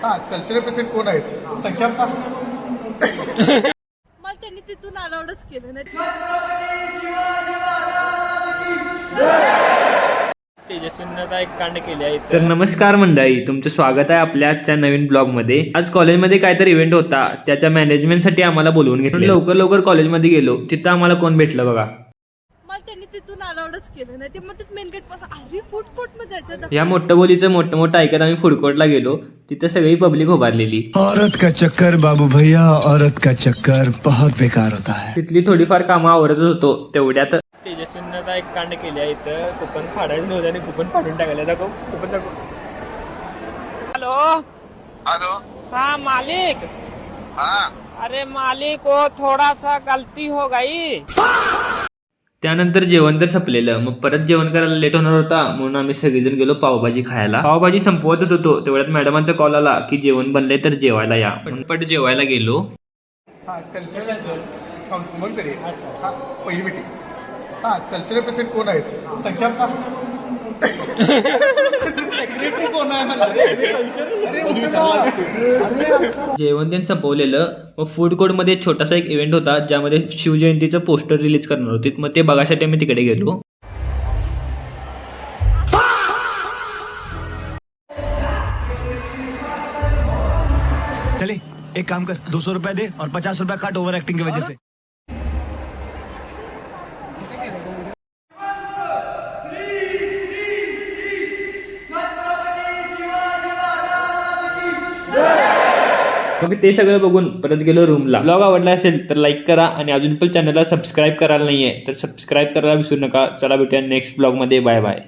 हा cultural patient कोण आहेत संख्या मला त्यांनी तिथून अलाउडच केलं नाही. तेजस्वींना एक कांड केले आहे. तर नमस्कार मंडळी, तुमचं स्वागत आहे आपल्या आजच्या नवीन ब्लॉगमध्ये. आज कॉलेजमध्ये काहीतरी इव्हेंट होता, त्याच्या मॅनेजमेंटसाठी आम्हाला बोलवून घेतलं. लवकर कॉलेजमध्ये गेलो, तिथं आम्हाला कोण भेटलं बघा. मला त्यांनी तिथून अलाउडच केलं नाही. ते म्हणतात मेन गेट पासून अरे फूड कोर्ट मध्ये जायचं. या मोठं बोलीचं मोठं ऐकत आम्ही फूड कोर्टला गेलो. तिथं सगळी पब्लिक उभारलेली. औरत का चक्कर बाबू भैया, औरत का चक्कर बहुत बेकार होता है. तिथली थोडीफार कामं आवरतच होतो. तेवढ्यात तेजस्वींना एक कांड केले आहे. इथं कुपन फाडायचं नव्हतं आणि कुपन फाडून टाकायला. दाखव कुपन दाखव. हेलो हाँ मालिक. हाँ अरे मालिक वो थोड़ा सा गलती हो गई. त्यानंतर जेवण तर संपलेलं. मग परत जेवण करायला लेट होणार होता म्हणून आम्ही सगळेजण गेलो पावभाजी खायला. पावभाजी संपवतच होतो तेवढ्यात मॅडमांचा कॉल आला की जेवण बनले तर जेवायला या. पट जेवायला गेलो. हा कल्चरल काउन्सिल हा पहिली मीटिंग. हा कल्चरल पेशंट कोण आहेत संख्या सेक्रेटरी कोण आहे. जेवण त्यांनी संपवलेलं. मग फूड कोर्ट मध्ये छोटासा एक इव्हेंट होता ज्यामध्ये शिवजयंतीचं पोस्टर रिलीज करणार होते. मग ते बघायसाठी आम्ही तिकडे गेलो. चले एक काम कर, 200 रुपया दे और 50 रुपया काट ओवर एक्टिंग की वजह से. मग ते सगळं बघून परत गेलो रूमला. ब्लॉग आवडला असेल तर लाईक करा आणि अजून पण चॅनलला सबस्क्राईब करायला नाहीये तर सबस्क्राईब करायला विसरू नका. चला भेटूया नेक्स्ट ब्लॉग मध्ये. Bye bye.